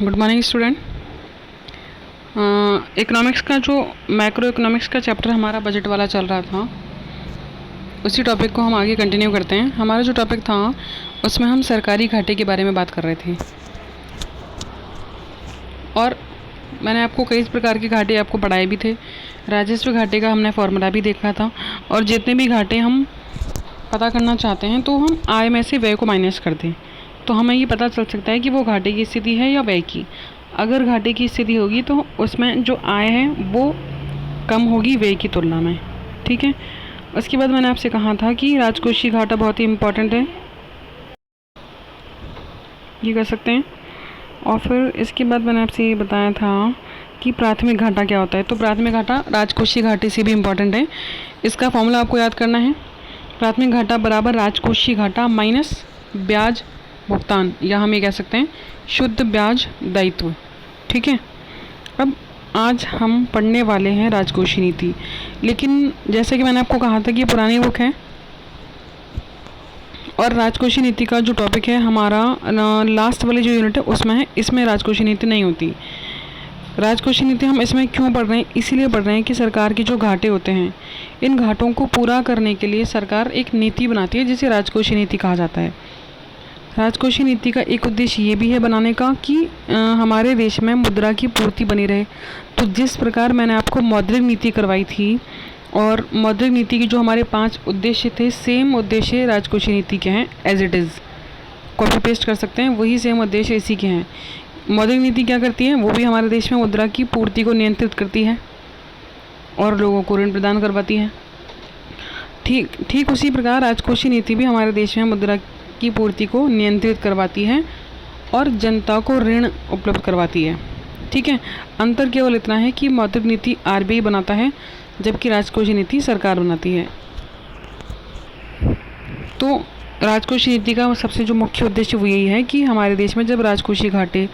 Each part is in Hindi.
Good morning student. इकोनॉमिक्स का जो मैक्रो इकोनॉमिक्स का चैप्टर हमारा बजट वाला चल रहा था, उसी टॉपिक को हम आगे कंटिन्यू करते हैं। हमारा जो टॉपिक था उसमें हम सरकारी घाटे के बारे में बात कर रहे थे, और मैंने आपको कई प्रकार के घाटे आपको पढ़ाए भी थे। राजस्व घाटे का हमने फॉर्मूला भी देखा था, और जितने भी घाटे हम पता करना चाहते हैं तो हम आय में से व्यय को माइनस कर दें, तो हमें ये पता चल सकता है कि वो घाटे की स्थिति है या व्यय की। अगर घाटे की स्थिति होगी तो उसमें जो आय है वो कम होगी व्यय की तुलना में। ठीक है, उसके बाद मैंने आपसे कहा था कि राजकोषीय घाटा बहुत ही इम्पोर्टेंट है, ये कर सकते हैं। और फिर इसके बाद मैंने आपसे ये बताया था कि प्राथमिक घाटा क्या होता है। तो प्राथमिक घाटा राजकोषीय घाटे से भी इम्पोर्टेंट है। इसका फॉर्मूला आपको याद करना है। प्राथमिक घाटा बराबर राजकोषीय घाटा माइनस ब्याज भुगतान, या हम ये कह सकते हैं शुद्ध ब्याज दायित्व। ठीक है, अब आज हम पढ़ने वाले हैं राजकोषीय नीति। लेकिन जैसे कि मैंने आपको कहा था कि पुरानी बुक है, और राजकोषीय नीति का जो टॉपिक है हमारा लास्ट वाली जो यूनिट है उसमें है, इसमें राजकोषीय नीति नहीं होती। राजकोषीय नीति हम इसमें क्यों पढ़ रहे हैं? इसीलिए पढ़ रहे हैं कि सरकार के जो घाटे होते हैं, इन घाटों को पूरा करने के लिए सरकार एक नीति बनाती है जिसे राजकोषीय नीति कहा जाता है। राजकोषीय नीति का एक उद्देश्य ये भी है बनाने का कि हमारे देश में मुद्रा की पूर्ति बनी रहे। तो जिस प्रकार मैंने आपको मौद्रिक नीति करवाई थी, और मौद्रिक नीति की जो हमारे 5 उद्देश्य थे, सेम उद्देश्य राजकोषीय नीति के हैं। As it is copy paste कर सकते हैं, वही सेम उद्देश्य इसी के हैं। मौद्रिक नीति क्या करती है? वो भी हमारे देश में मुद्रा की पूर्ति को नियंत्रित करती है और लोगों को ऋण प्रदान करवाती है। ठीक उसी प्रकार राजकोषीय नीति भी हमारे देश में मुद्रा की पूर्ति को नियंत्रित करवाती है और जनता को ऋण उपलब्ध करवाती है। ठीक है, अंतर केवल इतना है कि मौद्रिक नीति आरबीआई बनाता है, जबकि राजकोषीय नीति सरकार बनाती है। तो राजकोषीय नीति का सबसे जो मुख्य उद्देश्य वो यही है कि हमारे देश में जब राजकोषीय घाटे,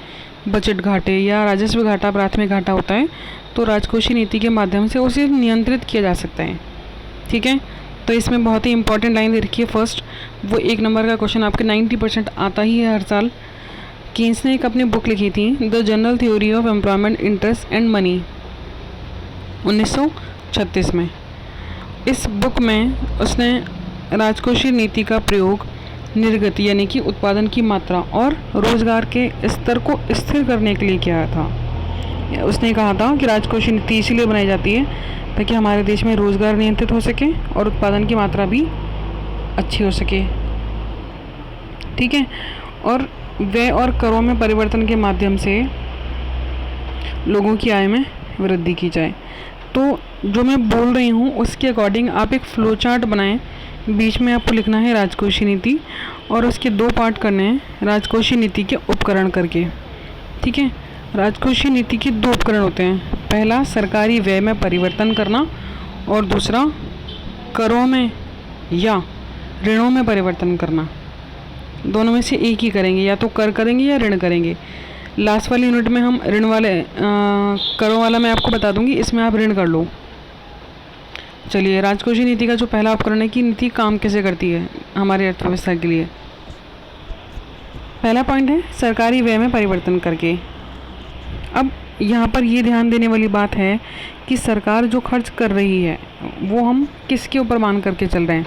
बजट घाटे या राजस्व घाटा, प्राथमिक घाटा होता है, तो राजकोषीय नीति के माध्यम से उसे नियंत्रित किया जा सकता है। ठीक है, तो इसमें बहुत ही इंपॉर्टेंट लाइन दे रखी है फर्स्ट, वो 1 नंबर का क्वेश्चन आपके 90% आता ही है हर साल। कीन्स ने एक अपनी बुक लिखी थी, the general theory of employment, interest and money, 1936 में। इस बुक में उसने राजकोषीय नीति का प्रयोग निर्गति यानी कि उत्पादन की मात्रा और रोजगार के स्तर को स्थिर करने के लिए किया था। उसने कहा था कि राजकोषीय नीति इसीलिए बनाई जाती है ताकि हमारे देश में रोजगार नियंत्रित हो सके और उत्पादन की मात्रा भी अच्छी हो सके। ठीक है, और व्यय और करों में परिवर्तन के माध्यम से लोगों की आय में वृद्धि की जाए। तो जो मैं बोल रही हूँ उसके अकॉर्डिंग आप एक फ्लो चार्ट बनाएं। बीच में आपको लिखना है राजकोषीय नीति, और उसके 2 पार्ट करने हैं राजकोषीय नीति के उपकरण करके। ठीक है, राजकोषीय नीति के 2 उपकरण होते हैं। पहला सरकारी व्यय में परिवर्तन करना, और दूसरा करों में या ऋणों में परिवर्तन करना। दोनों में से एक ही करेंगे, या तो कर करेंगे या ऋण करेंगे। लास्ट वाली यूनिट में हम ऋण वाले करों वाला मैं आपको बता दूंगी, इसमें आप ऋण कर लो। चलिए, राजकोषीय नीति का जो पहला उपकरण है कि नीति काम कैसे करती है हमारी अर्थव्यवस्था के लिए। पहला पॉइंट है सरकारी व्यय में परिवर्तन करके। अब यहाँ पर ये ध्यान देने वाली बात है कि सरकार जो खर्च कर रही है वो हम किसके ऊपर मान करके चल रहे हैं,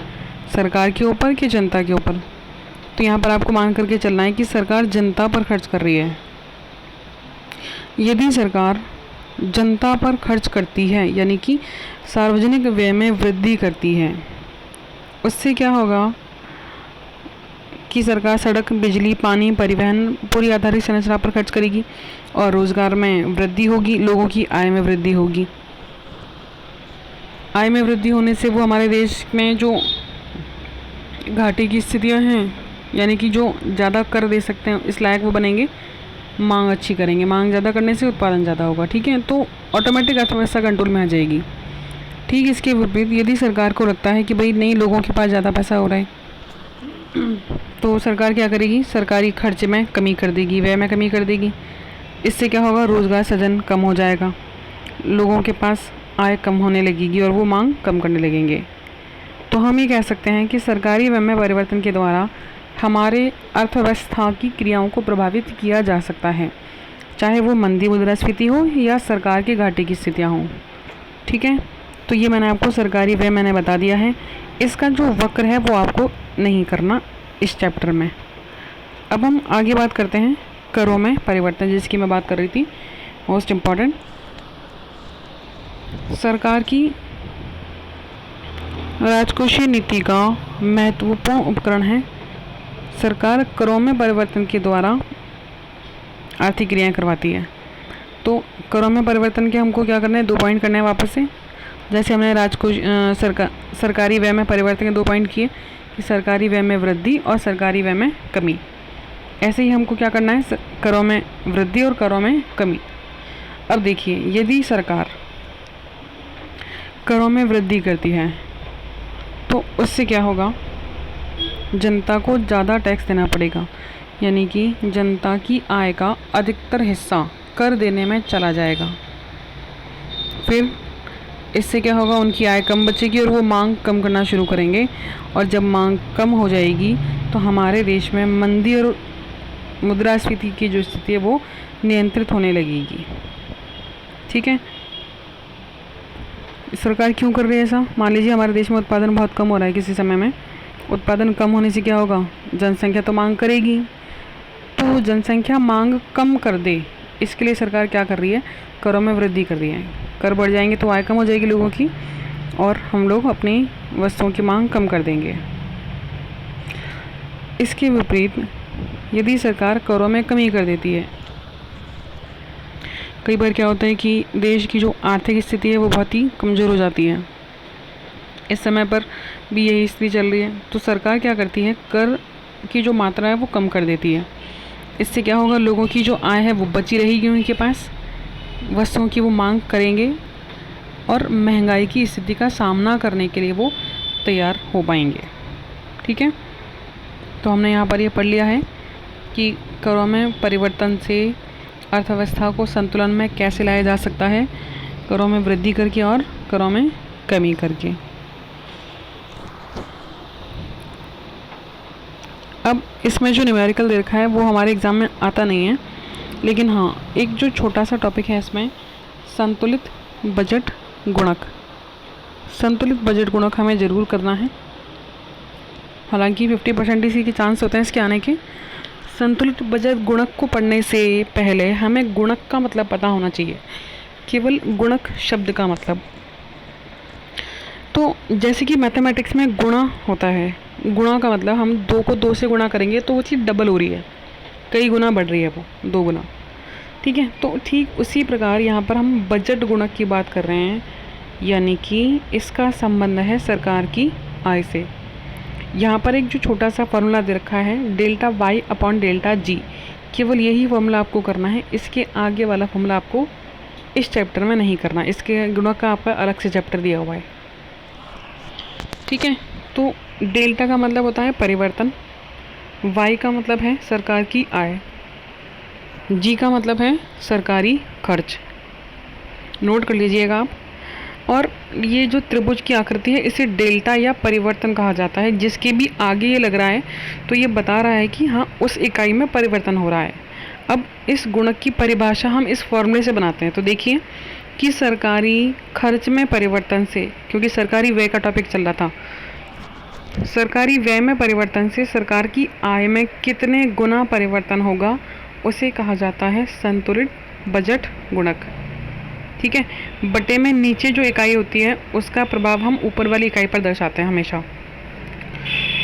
सरकार के ऊपर कि जनता के ऊपर? तो यहाँ पर आपको मान करके चलना है कि सरकार जनता पर खर्च कर रही है। यदि सरकार जनता पर खर्च करती है यानी कि सार्वजनिक व्यय में वृद्धि करती है, उससे क्या होगा कि सरकार सड़क, बिजली, पानी, परिवहन, पूरी आधारित संरचना पर खर्च करेगी और रोजगार में वृद्धि होगी, लोगों की आय में वृद्धि होगी। आय में वृद्धि होने से वो हमारे देश में जो घाटे की स्थितियां हैं, यानी कि जो ज़्यादा कर दे सकते हैं इस लायक वो बनेंगे, मांग अच्छी करेंगे। मांग ज़्यादा करने से उत्पादन ज़्यादा होगा। ठीक है, तो ऑटोमेटिक अर्थव्यवस्था कंट्रोल में आ जाएगी। ठीक, इसके विपरीत यदि सरकार को लगता है कि भाई नहीं, लोगों के पास ज़्यादा पैसा हो रहा है, तो सरकार क्या करेगी? सरकारी खर्च में कमी कर देगी, व्यय में कमी कर देगी। इससे क्या होगा? रोज़गार सृजन कम हो जाएगा, लोगों के पास आय कम होने लगेगी और वो मांग कम करने लगेंगे। तो हम ये कह सकते हैं कि सरकारी व्यय में परिवर्तन के द्वारा हमारे अर्थव्यवस्था की क्रियाओं को प्रभावित किया जा सकता है। चाहे वो मंदी मुद्रास्फीति हो या सरकार के घाटे की स्थितियाँ हों। ठीक है, तो ये मैंने आपको सरकारी व्यय मैंने बता दिया है। इसका जो वक्र है वो आपको नहीं करना इस चैप्टर में। अब हम आगे बात करते हैं करों में परिवर्तन, जिसकी मैं बात कर रही थी, मोस्ट इम्पॉर्टेंट। सरकार की राजकोषीय नीति का महत्वपूर्ण उपकरण है। सरकार करों में परिवर्तन के द्वारा आर्थिक क्रियाएं करवाती है। तो करों में परिवर्तन के हमको क्या करना है, 2 पॉइंट करने हैं वापस से। जैसे हमने राजकोष सरकारी व्यय में परिवर्तन के 2 पॉइंट किए कि सरकारी व्यय में वृद्धि और सरकारी व्यय में कमी। ऐसे ही हमको क्या करना है, करों में वृद्धि और करों में कमी। अब देखिए, यदि सरकार करों में वृद्धि करती है तो उससे क्या होगा, जनता को ज़्यादा टैक्स देना पड़ेगा, यानी कि जनता की आय का अधिकतर हिस्सा कर देने में चला जाएगा। फिर इससे क्या होगा, उनकी आय कम बचेगी और वो मांग कम करना शुरू करेंगे। और जब मांग कम हो जाएगी तो हमारे देश में मंदी और मुद्रास्फीति की जो स्थिति है वो नियंत्रित होने लगेगी। ठीक है, सरकार क्यों कर रही है ऐसा? मान लीजिए हमारे देश में उत्पादन बहुत कम हो रहा है किसी समय में। उत्पादन कम होने से क्या होगा, जनसंख्या तो मांग करेगी, तो जनसंख्या मांग कम कर दे, इसके लिए सरकार क्या कर रही है, करों में वृद्धि कर रही है। कर बढ़ जाएंगे तो आय कम हो जाएगी लोगों की और हम लोग अपनी वस्तुओं की मांग कम कर देंगे। इसके विपरीत यदि सरकार करों में कमी कर देती है, कई बार क्या होता है कि देश की जो आर्थिक स्थिति है वो बहुत ही कमज़ोर हो जाती है। इस समय पर भी यही स्थिति चल रही है, तो सरकार क्या करती है, कर की जो मात्रा है वो कम कर देती है। इससे क्या होगा, लोगों की जो आय है वो बची रहेगी उनके पास, वस्तुओं की वो मांग करेंगे और महंगाई की स्थिति का सामना करने के लिए वो तैयार हो पाएंगे। ठीक है, तो हमने यहाँ पर ये पढ़ लिया है कि करों में परिवर्तन से अर्थव्यवस्था को संतुलन में कैसे लाया जा सकता है, करों में वृद्धि करके और करों में कमी करके। अब इसमें जो न्यूमेरिकल दे रखा है वो हमारे एग्ज़ाम में आता नहीं है, लेकिन हाँ, एक जो छोटा सा टॉपिक है इसमें, संतुलित बजट गुणक। संतुलित बजट गुणक हमें ज़रूर करना है, हालांकि 50% इसी के चांस होते हैं इसके आने के। संतुलित बजट गुणक को पढ़ने से पहले हमें गुणक का मतलब पता होना चाहिए, केवल गुणक शब्द का मतलब। तो जैसे कि मैथमेटिक्स में गुणा होता है, गुणा का मतलब हम 2 को 2 से गुणा करेंगे तो वो चीज़ डबल हो रही है, कई गुना बढ़ रही है वो, 2 गुना। ठीक है, तो ठीक उसी प्रकार यहाँ पर हम बजट गुणक की बात कर रहे हैं, यानी कि इसका संबंध है सरकार की आय से। यहाँ पर एक जो छोटा सा फॉर्मूला दे रखा है, delta Y upon delta G, केवल यही फॉर्मूला आपको करना है, इसके आगे वाला फॉर्मूला आपको इस चैप्टर में नहीं करना। इसके गुणक का आपका अलग से चैप्टर दिया हुआ है। ठीक है, तो डेल्टा का मतलब होता है परिवर्तन, वाई का मतलब है सरकार की आय, जी का मतलब है सरकारी खर्च। नोट कर लीजिएगा आप। और ये जो त्रिभुज की आकृति है इसे डेल्टा या परिवर्तन कहा जाता है। जिसके भी आगे ये लग रहा है तो ये बता रहा है कि हाँ, उस इकाई में परिवर्तन हो रहा है। अब इस गुणक की परिभाषा हम इस फॉर्मूले से बनाते हैं। तो देखिए कि सरकारी खर्च में परिवर्तन से, क्योंकि सरकारी व्यय का टॉपिक चल रहा था, सरकारी व्यय में परिवर्तन से सरकार की आय में कितने गुना परिवर्तन होगा, उसे कहा जाता है संतुलित बजट गुणक। ठीक है, बटे में नीचे जो इकाई होती है उसका प्रभाव हम ऊपर वाली इकाई पर दर्शाते हैं हमेशा।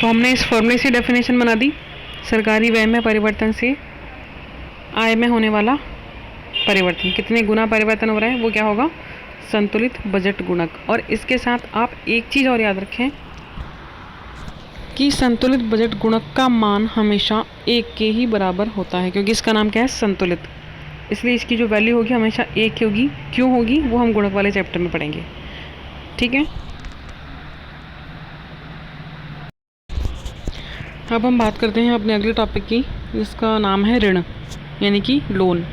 तो हमने इस फॉर्मूले से डेफिनेशन बना दी, सरकारी व्यय में परिवर्तन से आय में होने वाला परिवर्तन, कितने गुना परिवर्तन हो रहा है वो क्या होगा, संतुलित बजट गुणक। और इसके साथ आप एक चीज़ और याद रखें कि संतुलित बजट गुणक का मान हमेशा 1 के ही बराबर होता है, क्योंकि इसका नाम क्या है, संतुलित, इसलिए इसकी जो वैल्यू होगी हमेशा 1 होगी। क्यों होगी वो हम गुणक वाले चैप्टर में पढ़ेंगे। ठीक है, अब हम बात करते हैं अपने अगले टॉपिक की, जिसका नाम है ऋण, यानी कि लोन।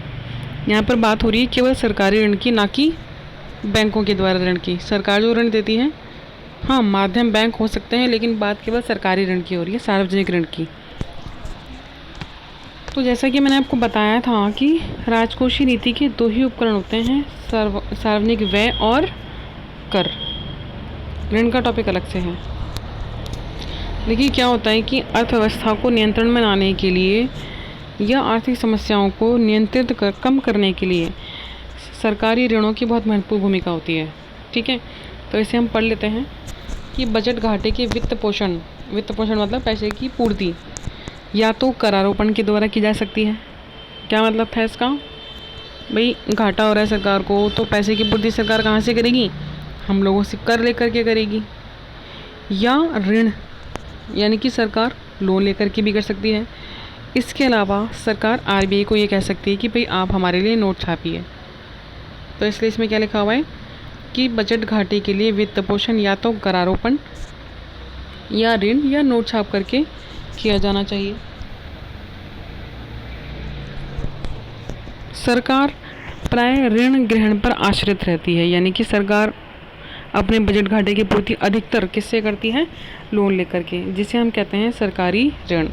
यहाँ पर बात हो रही है केवल सरकारी ऋण की, ना कि बैंकों के द्वारा ऋण की। सरकार जो ऋण देती है, हाँ, माध्यम बैंक हो सकते हैं, लेकिन बात केवल सरकारी ऋण की हो रही है, सार्वजनिक ऋण की। तो जैसा कि मैंने आपको बताया था कि राजकोषीय नीति के दो ही उपकरण होते हैं, सार्वजनिक व्यय और कर। ऋण का टॉपिक अलग से है। देखिए क्या होता है कि अर्थव्यवस्था को नियंत्रण में लाने के लिए या आर्थिक समस्याओं को नियंत्रित कर कम करने के लिए सरकारी ऋणों की बहुत महत्वपूर्ण भूमिका होती है। ठीक है, तो इसे हम पढ़ लेते हैं कि बजट घाटे के वित्त पोषण मतलब पैसे की पूर्ति या तो करारोपण के द्वारा की जा सकती है। क्या मतलब था इसका? भाई घाटा हो रहा है सरकार को, तो पैसे की पूर्ति सरकार कहाँ से करेगी? हम लोगों से कर लेकर के करेगी। या ऋण यानी कि सरकार लोन लेकर के भी कर सकती है। इसके अलावा सरकार आरबीआई को ये कह सकती है कि भाई आप हमारे लिए नोट छापिए। तो इसलिए इसमें क्या लिखा हुआ है कि बजट घाटे के लिए वित्त पोषण या तो करारोपण या ऋण या नोट छाप करके किया जाना चाहिए। सरकार प्राय ऋण ग्रहण पर आश्रित रहती है, यानी कि सरकार अपने बजट घाटे की पूर्ति अधिकतर किससे करती है? लोन लेकर के, जिसे हम कहते हैं सरकारी ऋण।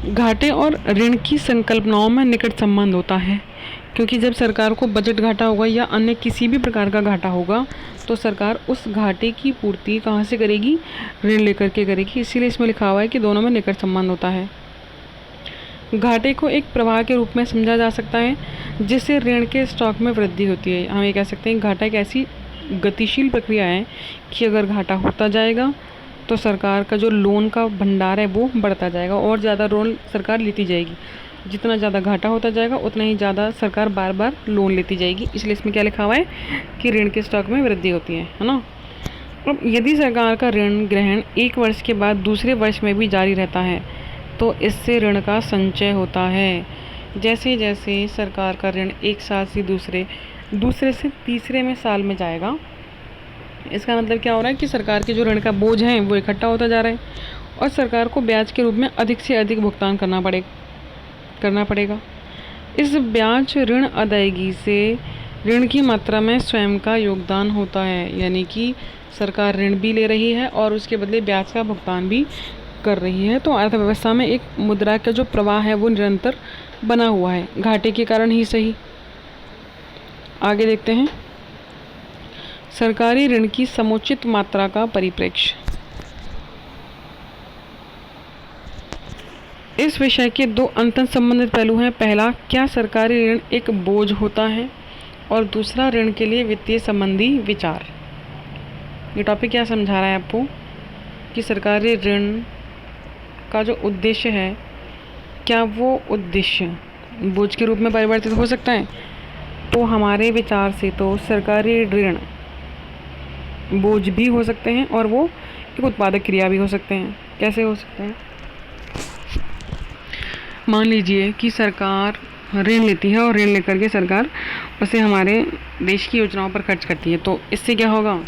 घाटे और ऋण की संकल्पनाओं में निकट संबंध होता है, क्योंकि जब सरकार को बजट घाटा होगा या अन्य किसी भी प्रकार का घाटा होगा तो सरकार उस घाटे की पूर्ति कहाँ से करेगी? ऋण लेकर के करेगी। इसीलिए इसमें लिखा हुआ है कि दोनों में निकट संबंध होता है। घाटे को एक प्रवाह के रूप में समझा जा सकता है जिससे ऋण के स्टॉक में वृद्धि होती है। हम ये कह सकते हैं घाटा एक ऐसी गतिशील प्रक्रिया है कि अगर घाटा होता जाएगा तो सरकार का जो लोन का भंडार है वो बढ़ता जाएगा और ज़्यादा लोन सरकार लेती जाएगी। जितना ज़्यादा घाटा होता जाएगा उतना ही ज़्यादा सरकार बार बार लोन लेती जाएगी। इसलिए इसमें क्या लिखा हुआ है कि ऋण के स्टॉक में वृद्धि होती है ना। अब यदि सरकार का ऋण ग्रहण एक वर्ष के बाद दूसरे वर्ष में भी जारी रहता है तो इससे ऋण का संचय होता है। जैसे जैसे सरकार का ऋण एक साल से दूसरे से तीसरे में साल में जाएगा, इसका मतलब क्या हो रहा है कि सरकार के जो ऋण का बोझ है वो इकट्ठा होता जा रहा है और सरकार को ब्याज के रूप में अधिक से अधिक भुगतान करना पड़ेगा। इस ब्याज ऋण अदायगी से ऋण की मात्रा में स्वयं का योगदान होता है, यानी कि सरकार ऋण भी ले रही है और उसके बदले ब्याज का भुगतान भी कर रही है। तो अर्थव्यवस्था में एक मुद्रा का जो प्रवाह है वो निरंतर बना हुआ है, घाटे के कारण ही सही। आगे देखते हैं सरकारी ऋण की समुचित मात्रा का परिप्रेक्ष्य। इस विषय के दो अंतर संबंधित पहलू हैं। पहला, क्या सरकारी ऋण एक बोझ होता है, और दूसरा, ऋण के लिए वित्तीय संबंधी विचार। ये टॉपिक क्या समझा रहा है आपको कि सरकारी ऋण का जो उद्देश्य है, क्या वो उद्देश्य बोझ के रूप में परिवर्तित हो सकता है? तो हमारे विचार से तो सरकारी ऋण बोझ भी हो सकते हैं और वो एक उत्पादक क्रिया भी हो सकते हैं। कैसे हो सकते हैं? मान लीजिए कि सरकार ऋण लेती है और ऋण लेकर के सरकार उसे हमारे देश की योजनाओं पर खर्च करती है, तो इससे क्या होगा?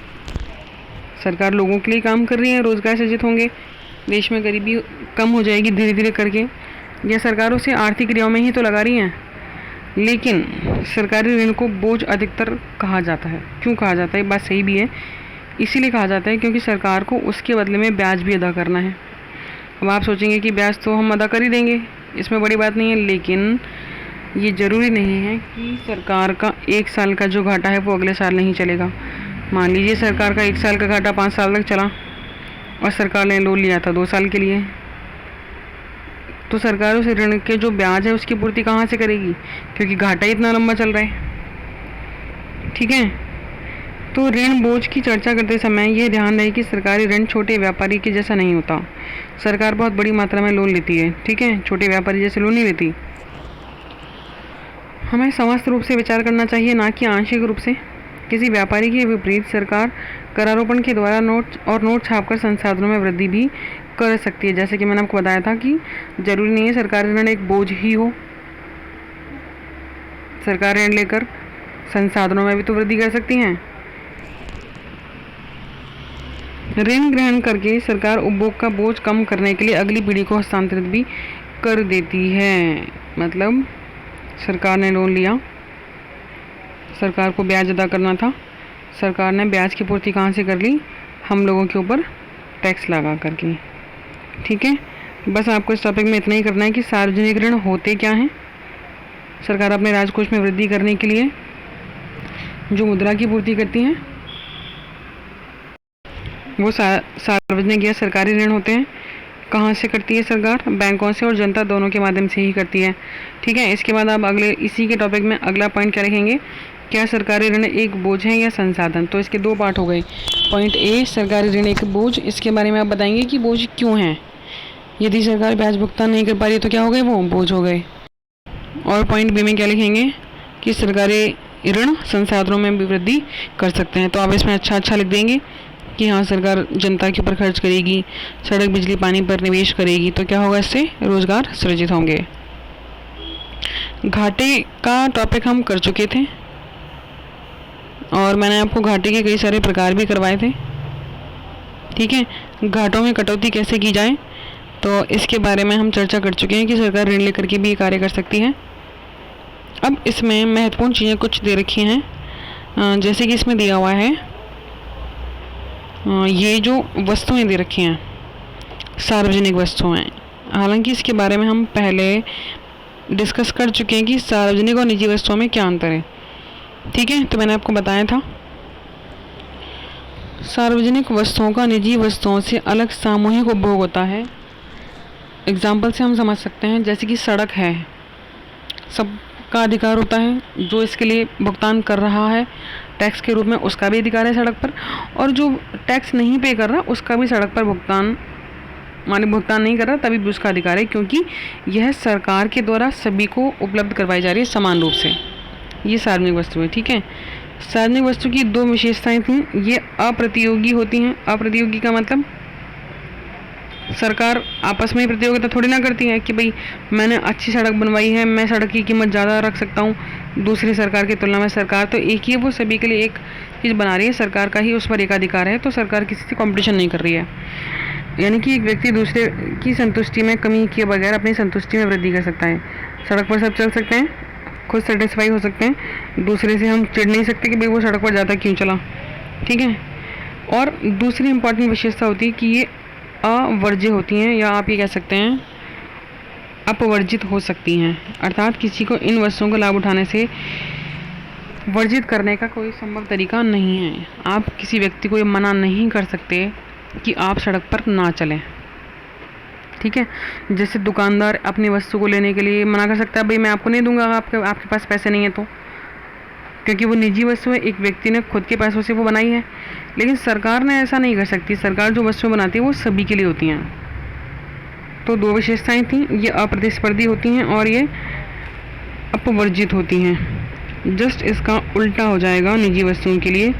सरकार लोगों के लिए काम कर रही है, रोजगार सृजित होंगे, देश में गरीबी कम हो जाएगी धीरे धीरे करके। यह सरकार उसे आर्थिक क्रियाओं में ही तो लगा रही हैं। लेकिन सरकारी ऋण को बोझ अधिकतर कहा जाता है। क्यों कहा जाता है? बात सही भी है, इसीलिए कहा जाता है क्योंकि सरकार को उसके बदले में ब्याज भी अदा करना है। अब आप सोचेंगे कि ब्याज तो हम अदा कर ही देंगे, इसमें बड़ी बात नहीं है, लेकिन ये ज़रूरी नहीं है कि सरकार का एक साल का जो घाटा है वो अगले साल नहीं चलेगा। मान लीजिए सरकार का एक साल का घाटा 5 साल तक चला और सरकार ने लोन लिया था 2 साल के लिए, तो सरकार उस ऋण के जो ब्याज है उसकी पूर्ति कहाँ से करेगी? क्योंकि घाटा इतना लंबा चल रहा है। ठीक है, तो ऋण बोझ की चर्चा करते समय यह ध्यान रहे कि सरकारी ऋण छोटे व्यापारी के जैसा नहीं होता। सरकार बहुत बड़ी मात्रा में लोन लेती है, ठीक है, छोटे व्यापारी जैसे लोन नहीं लेती। हमें समस्त रूप से विचार करना चाहिए, ना कि आंशिक रूप से। किसी व्यापारी के विपरीत सरकार करारोपण के द्वारा नोट छापकर संसाधनों में वृद्धि भी कर सकती है। जैसे कि मैंने आपको बताया था कि जरूरी नहीं है सरकारी ऋण एक बोझ ही हो, सरकार ऋण लेकर संसाधनों में भी तो वृद्धि कर सकती हैं। ऋण ग्रहण करके सरकार उपभोग का बोझ कम करने के लिए अगली पीढ़ी को हस्तांतरित भी कर देती है। मतलब सरकार ने लोन लिया, सरकार को ब्याज अदा करना था, सरकार ने ब्याज की पूर्ति कहाँ से कर ली? हम लोगों के ऊपर टैक्स लगा करके। ठीक है, बस आपको इस टॉपिक में इतना ही करना है कि सार्वजनिक ऋण होते क्या हैं। सरकार अपने राजकोष में वृद्धि करने के लिए जो मुद्रा की पूर्ति करती हैं वो सार्वजनिक या सरकारी ऋण होते हैं। कहाँ से करती है सरकार? बैंकों से और जनता दोनों के माध्यम से ही करती है। ठीक है, इसके बाद आप अगले इसी के टॉपिक में अगला पॉइंट क्या लिखेंगे, क्या सरकारी ऋण एक बोझ है या संसाधन। तो इसके दो पार्ट हो गए। पॉइंट ए, सरकारी ऋण एक बोझ, इसके बारे में आप बताएंगे कि बोझ क्यों है। यदि सरकार ब्याज भुगतान नहीं कर पा रही तो क्या हो गए, वो बोझ हो गए। और पॉइंट बी में क्या लिखेंगे कि सरकारी ऋण संसाधनों में भी वृद्धि कर सकते हैं। तो आप इसमें अच्छा लिख देंगे कि हाँ, सरकार जनता के ऊपर खर्च करेगी, सड़क बिजली पानी पर निवेश करेगी, तो क्या होगा, इससे रोजगार सृजित होंगे। घाटे का टॉपिक हम कर चुके थे और मैंने आपको घाटे के कई सारे प्रकार भी करवाए थे। ठीक है, घाटों में कटौती कैसे की जाए तो इसके बारे में हम चर्चा कर चुके हैं कि सरकार ऋण लेकर के भी कार्य कर सकती है। अब इसमें महत्वपूर्ण चीज़ें कुछ दे रखी हैं, जैसे कि इसमें दिया हुआ है ये जो वस्तुएं दे रखी हैं सार्वजनिक वस्तुएं। हालांकि इसके बारे में हम पहले डिस्कस कर चुके हैं कि सार्वजनिक और निजी वस्तुओं में क्या अंतर है। ठीक है, तो मैंने आपको बताया था सार्वजनिक वस्तुओं का निजी वस्तुओं से अलग सामूहिक उपभोग होता है। एग्जाम्पल से हम समझ सकते हैं, जैसे कि सड़क है, सबका अधिकार होता है, जो इसके लिए भुगतान कर रहा है टैक्स के रूप में उसका भी अधिकार है सड़क पर, और जो टैक्स नहीं पे कर रहा उसका भी सड़क पर भुगतान नहीं कर रहा तभी भी उसका अधिकार है, क्योंकि यह सरकार के द्वारा सभी को उपलब्ध करवाई जा रही है समान रूप से। ये सार्वजनिक वस्तु है। ठीक है, सार्वजनिक वस्तु की दो विशेषताएं थी, ये अप्रतियोगी होती हैं। अप्रतियोगी का मतलब सरकार आपस में ही प्रतियोगिता थोड़ी ना करती है कि भाई मैंने अच्छी सड़क बनवाई है, मैं सड़क की कीमत ज़्यादा रख सकता हूँ दूसरी सरकार की तुलना में। सरकार तो एक ही है, वो सभी के लिए एक चीज़ बना रही है, सरकार का ही उस पर एकाधिकार है, तो सरकार किसी से कंपटीशन नहीं कर रही है। यानी कि एक व्यक्ति दूसरे की संतुष्टि में कमी किए बगैर अपनी संतुष्टि में वृद्धि कर सकता है। सड़क पर सब चल सकते हैं, खुद सेटिस्फाई हो सकते हैं, दूसरे से हम चिढ़ नहीं सकते कि भाई वो सड़क पर ज़्यादा क्यों चला। ठीक है, और दूसरी इंपॉर्टेंट विशेषता होती है कि ये अवर्ज्य होती हैं, या आप ये कह सकते हैं अपवर्जित हो सकती हैं, अर्थात किसी को इन वस्तुओं का लाभ उठाने से वर्जित करने का कोई संभव तरीका नहीं है। आप किसी व्यक्ति को ये मना नहीं कर सकते कि आप सड़क पर ना चलें। ठीक है, जैसे दुकानदार अपनी वस्तु को लेने के लिए मना कर सकता है, भाई मैं आपको नहीं दूंगा, आपके पास पैसे नहीं है, तो क्योंकि वो निजी वस्तु है, एक व्यक्ति ने खुद के पैसों से वो बनाई है। लेकिन सरकार ने ऐसा नहीं कर सकती, सरकार जो वस्तुएं बनाती है वो सभी के लिए होती हैं। तो दो विशेषताएं थी, ये अप्रतिस्पर्धी होती हैं और ये अपवर्जित होती हैं। जस्ट इसका उल्टा हो जाएगा निजी वस्तुओं के लिए।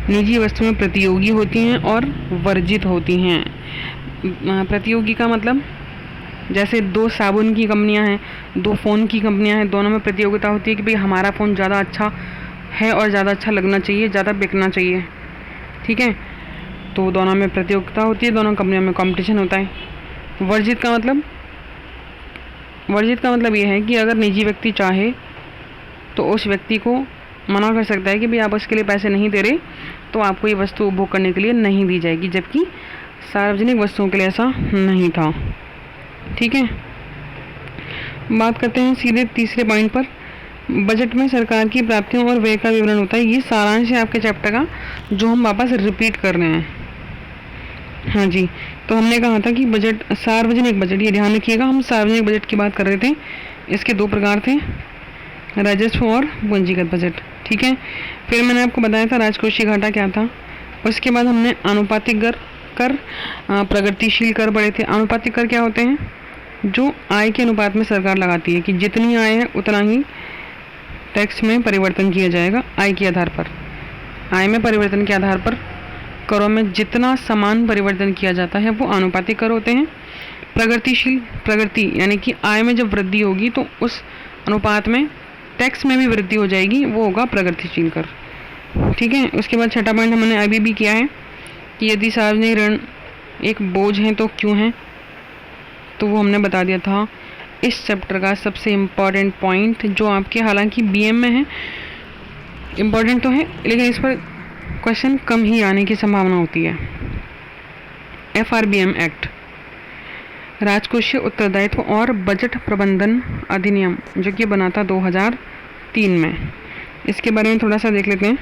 निजी वस्तुएं प्रतियोगी होती हैं और वर्जित होती हैं। प्रतियोगी का मतलब जैसे दो साबुन की कंपनियां हैं, दो फ़ोन की कंपनियां हैं, दोनों में प्रतियोगिता होती है कि भाई हमारा फ़ोन ज़्यादा अच्छा है और ज़्यादा अच्छा लगना चाहिए, ज़्यादा बिकना चाहिए। ठीक है, तो दोनों में प्रतियोगिता होती है, दोनों कंपनियों में कंपटीशन होता है। वर्जित का मतलब ये है कि अगर निजी व्यक्ति चाहे तो उस व्यक्ति को मना कर सकता है कि भाई आप उसके लिए पैसे नहीं दे रहे तो आपको ये वस्तु उपभोग करने के लिए नहीं दी जाएगी, जबकि सार्वजनिक वस्तुओं के लिए ऐसा नहीं था। ठीक है, बात करते हैं सीधे तीसरे पॉइंट पर। बजट में सरकार की प्राप्तियों और व्यय का विवरण होता है। ये सारांश है आपके चैप्टर का, जो हम वापस रिपीट कर रहे हैं। हाँ जी, तो हमने कहा था कि बजट, सार्वजनिक बजट, ये ध्यान रखिएगा, हम सार्वजनिक बजट की बात कर रहे थे। इसके दो प्रकार थे, राजस्व और पूंजीगत बजट। ठीक है, फिर मैंने आपको बताया था राजकोषीय घाटा क्या था। उसके बाद हमने आनुपातिक कर, प्रगतिशील कर पढ़े थे। आनुपातिक कर क्या होते हैं? जो आय के अनुपात में सरकार लगाती है कि जितनी आय है उतना ही टैक्स में परिवर्तन किया जाएगा। आय के आधार पर, आय में परिवर्तन के आधार पर करों में जितना समान परिवर्तन किया जाता है वो आनुपातिक कर होते हैं। प्रगतिशील, प्रगति यानी कि आय में जब वृद्धि होगी तो उस अनुपात में टैक्स में भी वृद्धि हो जाएगी, वो होगा प्रगतिशील कर। ठीक है, उसके बाद छठा पॉइंट हमने अभी भी किया है कि यदि सार्वजनिक ऋण एक बोझ है तो क्यों है, तो वो हमने बता दिया था। इस चैप्टर का सबसे इम्पॉर्टेंट पॉइंट जो आपके हालांकि बीएम में है, इम्पॉर्टेंट तो है लेकिन इस पर क्वेश्चन कम ही आने की संभावना होती है। FRBM एक्ट, राजकोषीय उत्तरदायित्व और बजट प्रबंधन अधिनियम जो कि बना था 2003 में। इसके बारे में थोड़ा सा देख लेते हैं।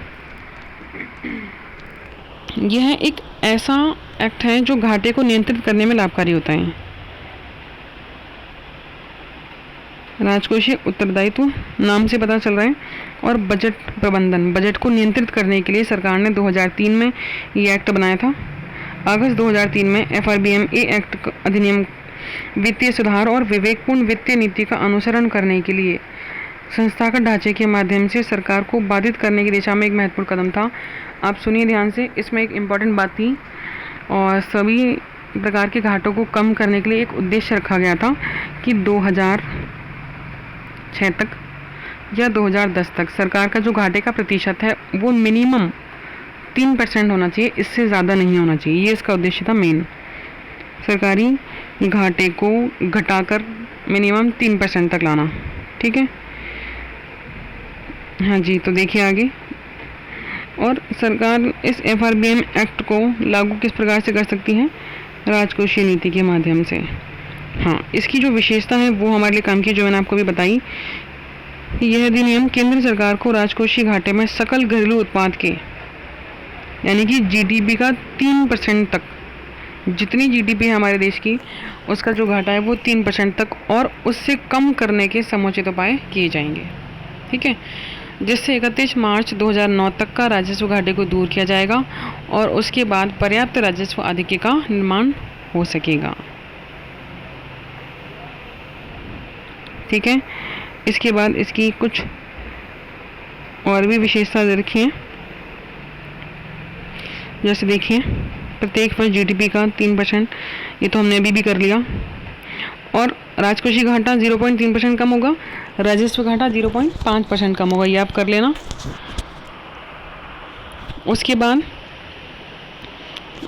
यह एक ऐसा एक्ट है जो घाटे को नियंत्रित करने में लाभकारी होता है। राजकोषीय उत्तरदायित्व नाम से पता चल रहा है, और बजट प्रबंधन, बजट को नियंत्रित करने के लिए सरकार ने 2003 में ये एक्ट बनाया था। अगस्त 2003 में FRBM एक्ट अधिनियम वित्तीय सुधार और विवेकपूर्ण वित्तीय नीति का अनुसरण करने के लिए संस्थागत ढांचे के माध्यम से सरकार को बाधित करने की दिशा में एक महत्वपूर्ण कदम था। आप सुनिए ध्यान से, इसमें एक इम्पॉर्टेंट बात थी, और सभी प्रकार के घाटों को कम करने के लिए एक उद्देश्य रखा गया था कि 2006 तक या 2010 तक सरकार का जो घाटे का प्रतिशत है वो मिनिमम 3% होना चाहिए, इससे ज़्यादा नहीं होना चाहिए। ये इसका उद्देश्य था मेन, सरकारी घाटे को घटाकर मिनिमम 3% तक लाना। ठीक है, हाँ जी, तो देखिए आगे। और सरकार इस FRBM एक्ट को लागू किस प्रकार से कर सकती है? राजकोषीय नीति के माध्यम से। हाँ, इसकी जो विशेषता है वो हमारे लिए काम की, जो मैंने आपको भी बताई। यह अधिनियम केंद्र सरकार को राजकोषीय घाटे में सकल घरेलू उत्पाद के यानी कि GDP का 3% तक, जितनी GDP है हमारे देश की, उसका जो घाटा है वो 3% तक और उससे कम करने के समुचित उपाय किए जाएंगे। ठीक है, जिससे 31 मार्च 2009 तक का राजस्व घाटे को दूर किया जाएगा और उसके बाद पर्याप्त राजस्व आधिक्य का निर्माण हो सकेगा। ठीक है, इसके बाद इसकी कुछ और भी विशेषता दे रखी है। जैसे देखिए, प्रत्येक वर्ष GDP का 3%, ये तो हमने अभी भी कर लिया, और राजकोषीय घाटा 0.3% कम होगा, राजस्व घाटा 0.5% कम होगा, ये आप कर लेना। उसके बाद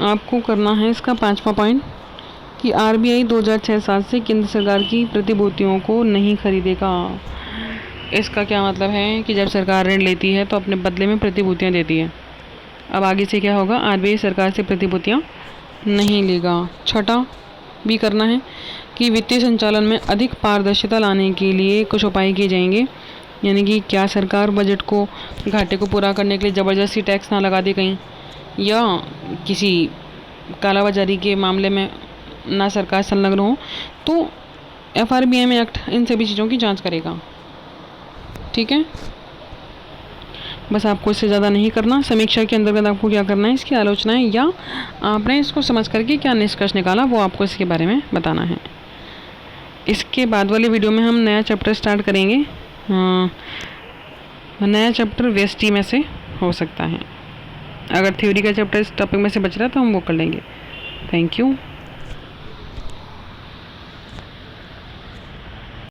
आपको करना है इसका 5वां पॉइंट कि RBI 2006-07 से केंद्र सरकार की प्रतिभूतियों को नहीं खरीदेगा। इसका क्या मतलब है कि जब सरकार ऋण लेती है तो अपने बदले में प्रतिभूतियाँ देती है। अब आगे से क्या होगा? RBI सरकार से प्रतिभूतियाँ नहीं लेगा। छठा भी करना है कि वित्तीय संचालन में अधिक पारदर्शिता लाने के लिए कुछ उपाय किए जाएंगे, यानी कि क्या सरकार बजट को, घाटे को पूरा करने के लिए ज़बरदस्ती टैक्स ना लगा दे कहीं, या किसी कालाबाजारी के मामले में ना सरकार संलग्न हो, तो FRBM एक्ट इन सभी चीज़ों की जांच करेगा। ठीक है, बस आपको इससे ज़्यादा नहीं करना। समीक्षा के अंतर्गत आपको क्या करना है, इसकी आलोचनाएं या आपने इसको समझ करके क्या निष्कर्ष निकाला वो आपको इसके बारे में बताना है। इसके बाद वाले वीडियो में हम नया चैप्टर स्टार्ट करेंगे। नया चैप्टर व्यष्टि में से हो सकता है। अगर थ्योरी का चैप्टर इस टॉपिक में से बच रहा है तो हम वो कर लेंगे। Thank you.